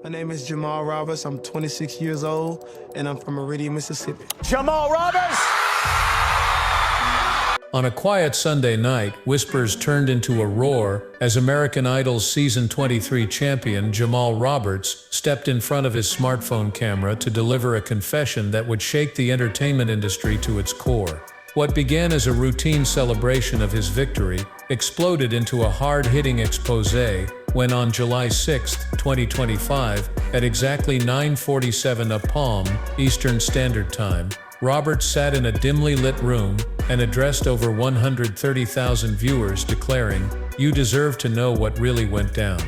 My name is Jamal Roberts. I'm 26 years old, and I'm from Meridian, Mississippi. Jamal Roberts! On a quiet Sunday night, whispers turned into a roar as American Idol's Season 23 champion Jamal Roberts stepped in front of his smartphone camera to deliver a confession that would shake the entertainment industry to its core. What began as a routine celebration of his victory exploded into a hard-hitting exposé when on July 6, 2025, at exactly 9:47 p.m. Eastern Standard Time, Roberts sat in a dimly lit room and addressed over 130,000 viewers declaring, "You deserve to know what really went down."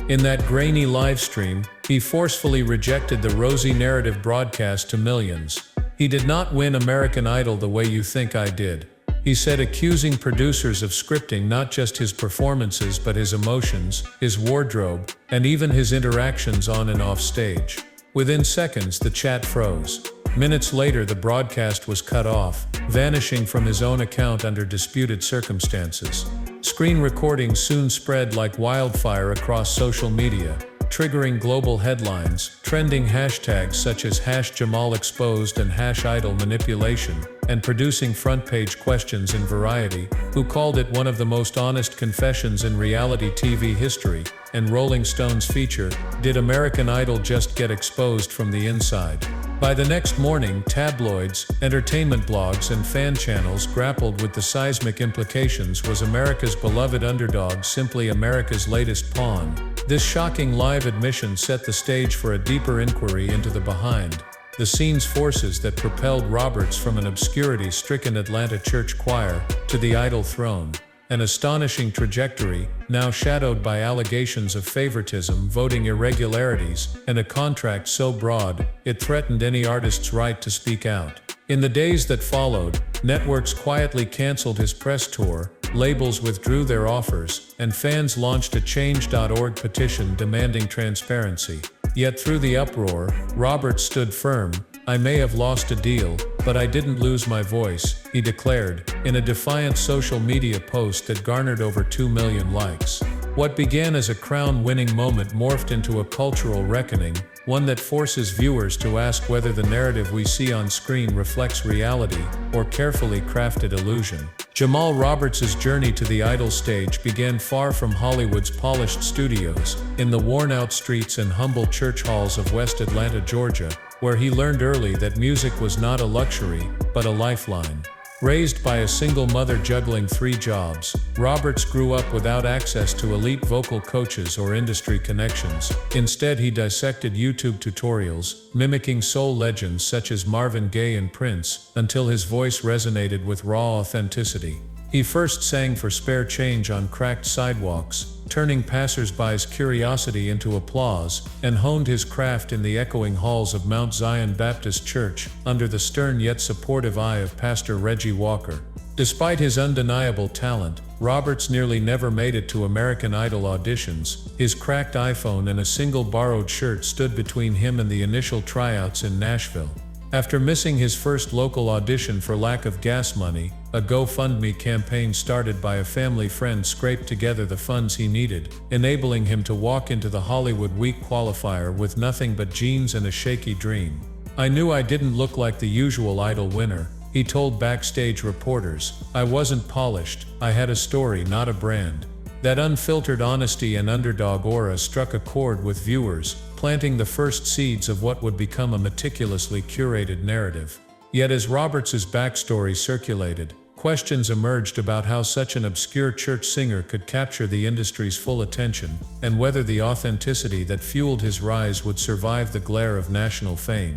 In that grainy livestream, he forcefully rejected the rosy narrative broadcast to millions. "He did not win American Idol the way you think I did," he said, accusing producers of scripting not just his performances but his emotions, his wardrobe, and even his interactions on and off stage. Within seconds, the chat froze. Minutes later, the broadcast was cut off, vanishing from his own account under disputed circumstances. Screen recordings soon spread like wildfire across social media, triggering global headlines, trending hashtags such as #JamalExposed and #Idol manipulation, and producing front-page questions in Variety, who called it one of the most honest confessions in reality TV history, and Rolling Stone's feature, "Did American Idol just get exposed from the inside?" By the next morning, tabloids, entertainment blogs, and fan channels grappled with the seismic implications. Was America's beloved underdog simply America's latest pawn? This shocking live admission set the stage for a deeper inquiry into the behind-the-scenes forces that propelled Roberts from an obscurity-stricken Atlanta church choir to the Idol throne. An astonishing trajectory, now shadowed by allegations of favoritism, voting irregularities, and a contract so broad, it threatened any artist's right to speak out. In the days that followed, networks quietly canceled his press tour, labels withdrew their offers, and fans launched a Change.org petition demanding transparency. Yet through the uproar, Roberts stood firm. "I may have lost a deal, but I didn't lose my voice," he declared, in a defiant social media post that garnered over 2 million likes. What began as a crown-winning moment morphed into a cultural reckoning, one that forces viewers to ask whether the narrative we see on screen reflects reality or carefully crafted illusion. Jamal Roberts' journey to the Idol stage began far from Hollywood's polished studios, in the worn-out streets and humble church halls of West Atlanta, Georgia, where he learned early that music was not a luxury, but a lifeline. Raised by a single mother juggling 3 jobs, Roberts grew up without access to elite vocal coaches or industry connections. Instead, he dissected YouTube tutorials, mimicking soul legends such as Marvin Gaye and Prince, until his voice resonated with raw authenticity. He first sang for spare change on cracked sidewalks, turning passers-by's curiosity into applause, and honed his craft in the echoing halls of Mount Zion Baptist Church, under the stern yet supportive eye of Pastor Reggie Walker. Despite his undeniable talent, Roberts nearly never made it to American Idol auditions. His cracked iPhone and a single borrowed shirt stood between him and the initial tryouts in Nashville. After missing his first local audition for lack of gas money, a GoFundMe campaign started by a family friend scraped together the funds he needed, enabling him to walk into the Hollywood Week qualifier with nothing but jeans and a shaky dream. "I knew I didn't look like the usual Idol winner," he told backstage reporters. "I wasn't polished, I had a story, not a brand." That unfiltered honesty and underdog aura struck a chord with viewers, planting the first seeds of what would become a meticulously curated narrative. Yet as Roberts' backstory circulated, questions emerged about how such an obscure church singer could capture the industry's full attention, and whether the authenticity that fueled his rise would survive the glare of national fame.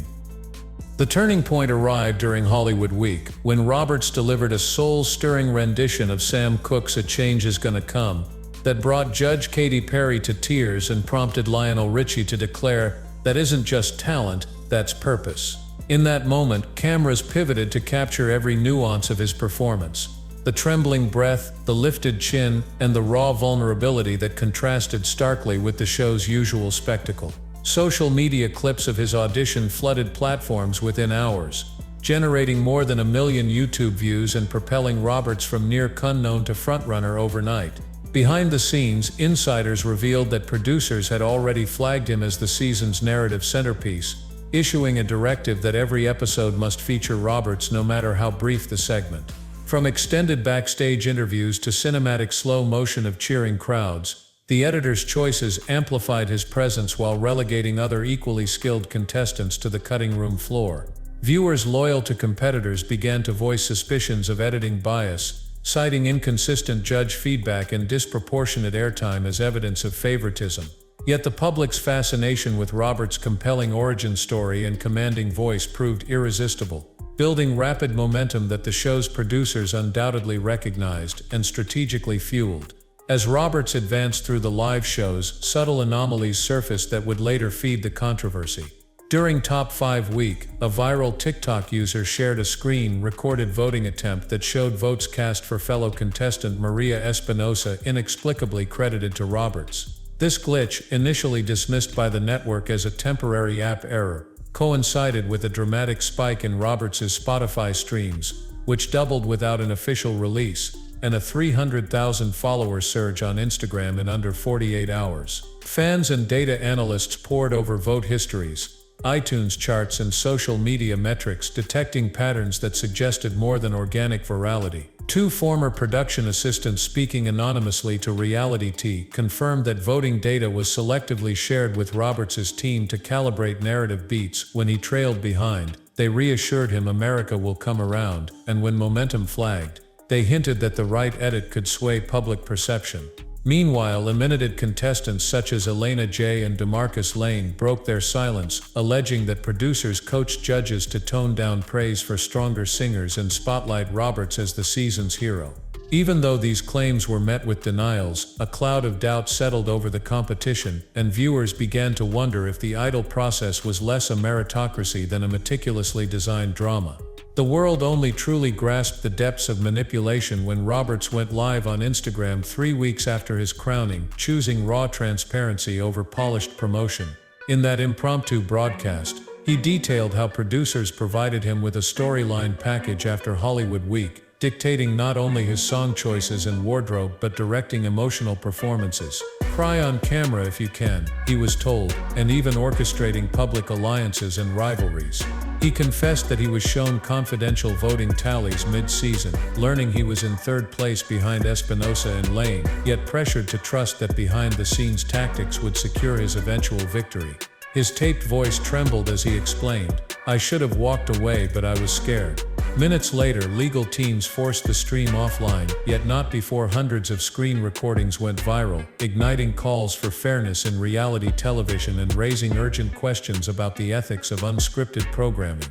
The turning point arrived during Hollywood Week, when Roberts delivered a soul-stirring rendition of Sam Cooke's "A Change Is Gonna Come" that brought Judge Katy Perry to tears and prompted Lionel Richie to declare, "That isn't just talent, that's purpose." In that moment, cameras pivoted to capture every nuance of his performance. The trembling breath, the lifted chin, and the raw vulnerability that contrasted starkly with the show's usual spectacle. Social media clips of his audition flooded platforms within hours, generating more than 1 million YouTube views and propelling Roberts from near unknown to frontrunner overnight. Behind the scenes, insiders revealed that producers had already flagged him as the season's narrative centerpiece, issuing a directive that every episode must feature Roberts no matter how brief the segment. From extended backstage interviews to cinematic slow motion of cheering crowds, the editor's choices amplified his presence while relegating other equally skilled contestants to the cutting room floor. Viewers loyal to competitors began to voice suspicions of editing bias, citing inconsistent judge feedback and disproportionate airtime as evidence of favoritism. Yet the public's fascination with Roberts' compelling origin story and commanding voice proved irresistible, building rapid momentum that the show's producers undoubtedly recognized and strategically fueled. As Roberts advanced through the live shows, subtle anomalies surfaced that would later feed the controversy. During Top 5 Week, a viral TikTok user shared a screen-recorded voting attempt that showed votes cast for fellow contestant Maria Espinosa inexplicably credited to Roberts. This glitch, initially dismissed by the network as a temporary app error, coincided with a dramatic spike in Roberts' Spotify streams, which doubled without an official release, and a 300,000 follower surge on Instagram in under 48 hours. Fans and data analysts pored over vote histories, iTunes charts and social media metrics, detecting patterns that suggested more than organic virality. Two former production assistants speaking anonymously to Reality T confirmed that voting data was selectively shared with Roberts' team to calibrate narrative beats. When he trailed behind, they reassured him America will come around, and when momentum flagged, they hinted that the right edit could sway public perception. Meanwhile, eliminated contestants such as Elena J. and DeMarcus Lane broke their silence, alleging that producers coached judges to tone down praise for stronger singers and spotlight Roberts as the season's hero. Even though these claims were met with denials, a cloud of doubt settled over the competition, and viewers began to wonder if the Idol process was less a meritocracy than a meticulously designed drama. The world only truly grasped the depths of manipulation when Roberts went live on Instagram 3 weeks after his crowning, choosing raw transparency over polished promotion. In that impromptu broadcast, he detailed how producers provided him with a storyline package after Hollywood Week, dictating not only his song choices and wardrobe but directing emotional performances. Cry on camera if you can, he was told, and even orchestrating public alliances and rivalries. He confessed that he was shown confidential voting tallies mid-season, learning he was in third place behind Espinosa and Lane, yet pressured to trust that behind-the-scenes tactics would secure his eventual victory. His taped voice trembled as he explained, "I should have walked away, but I was scared." Minutes later, legal teams forced the stream offline, yet not before hundreds of screen recordings went viral, igniting calls for fairness in reality television and raising urgent questions about the ethics of unscripted programming.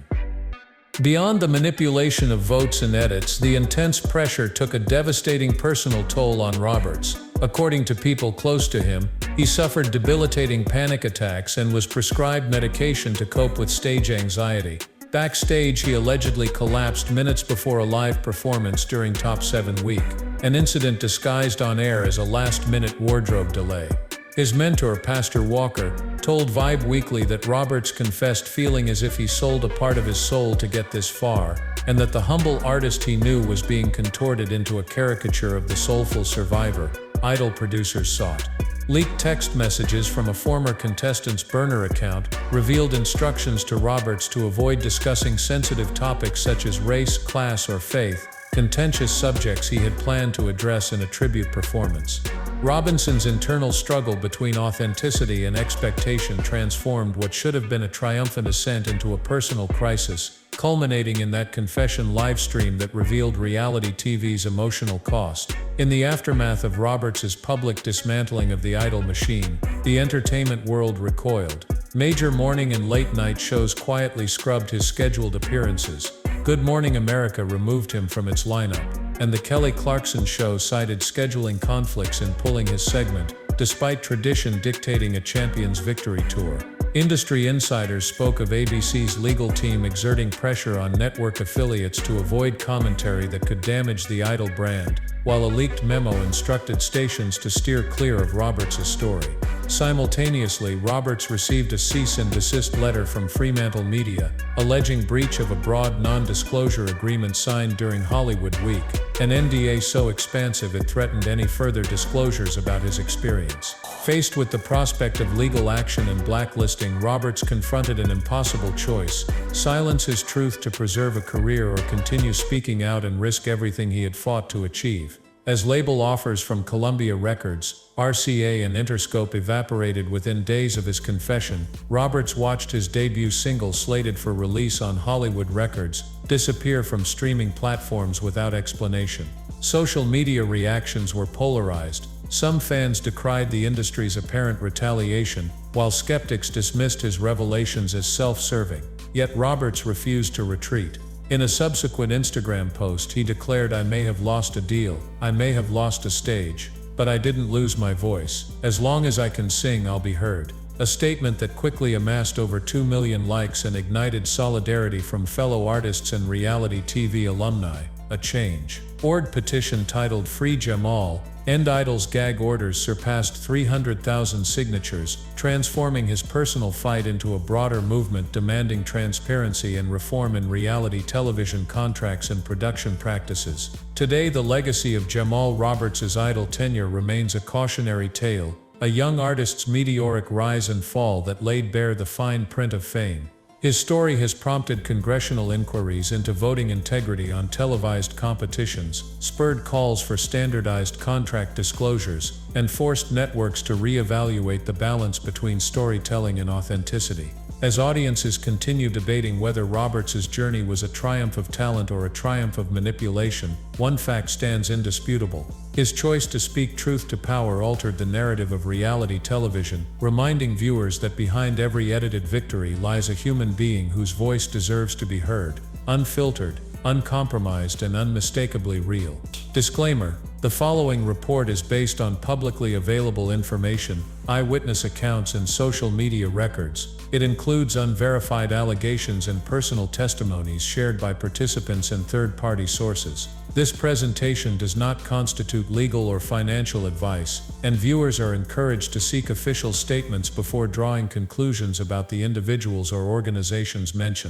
Beyond the manipulation of votes and edits, the intense pressure took a devastating personal toll on Roberts. According to people close to him, he suffered debilitating panic attacks and was prescribed medication to cope with stage anxiety. Backstage, he allegedly collapsed minutes before a live performance during Top 7 Week, an incident disguised on air as a last-minute wardrobe delay. His mentor, Pastor Walker, told Vibe Weekly that Roberts confessed feeling as if he sold a part of his soul to get this far, and that the humble artist he knew was being contorted into a caricature of the soulful survivor Idol producers sought. Leaked text messages from a former contestant's burner account revealed instructions to Roberts to avoid discussing sensitive topics such as race, class, or faith, contentious subjects he had planned to address in a tribute performance. Robinson's internal struggle between authenticity and expectation transformed what should have been a triumphant ascent into a personal crisis, culminating in that confession livestream that revealed reality TV's emotional cost. In the aftermath of Roberts' public dismantling of the Idol machine, the entertainment world recoiled. Major morning and late-night shows quietly scrubbed his scheduled appearances. Good Morning America removed him from its lineup, and The Kelly Clarkson Show cited scheduling conflicts in pulling his segment, despite tradition dictating a champion's victory tour. Industry insiders spoke of ABC's legal team exerting pressure on network affiliates to avoid commentary that could damage the Idol brand, while a leaked memo instructed stations to steer clear of Roberts' story. Simultaneously, Roberts received a cease and desist letter from Fremantle Media, alleging breach of a broad non-disclosure agreement signed during Hollywood Week, an NDA so expansive it threatened any further disclosures about his experience. Faced with the prospect of legal action and blacklisting, Roberts confronted an impossible choice: silence his truth to preserve a career or continue speaking out and risk everything he had fought to achieve. As label offers from Columbia Records, RCA and Interscope evaporated within days of his confession, Roberts watched his debut single, slated for release on Hollywood Records, disappear from streaming platforms without explanation. Social media reactions were polarized. Some fans decried the industry's apparent retaliation, while skeptics dismissed his revelations as self-serving. Yet Roberts refused to retreat. In a subsequent Instagram post, he declared, "I may have lost a deal, I may have lost a stage, but I didn't lose my voice. As long as I can sing, I'll be heard." A statement that quickly amassed over 2 million likes and ignited solidarity from fellow artists and reality TV alumni. A Change.org petition titled "Free Jamal, End Idol's Gag Orders" surpassed 300,000 signatures, transforming his personal fight into a broader movement demanding transparency and reform in reality television contracts and production practices. Today, the legacy of Jamal Roberts' Idol tenure remains a cautionary tale, a young artist's meteoric rise and fall that laid bare the fine print of fame. His story has prompted congressional inquiries into voting integrity on televised competitions, spurred calls for standardized contract disclosures, and forced networks to re-evaluate the balance between storytelling and authenticity. As audiences continue debating whether Roberts' journey was a triumph of talent or a triumph of manipulation, one fact stands indisputable: his choice to speak truth to power altered the narrative of reality television, reminding viewers that behind every edited victory lies a human being whose voice deserves to be heard, unfiltered, uncompromised, and unmistakably real. Disclaimer: the following report is based on publicly available information, eyewitness accounts, and social media records. It includes unverified allegations and personal testimonies shared by participants and third-party sources. This presentation does not constitute legal or financial advice, and viewers are encouraged to seek official statements before drawing conclusions about the individuals or organizations mentioned.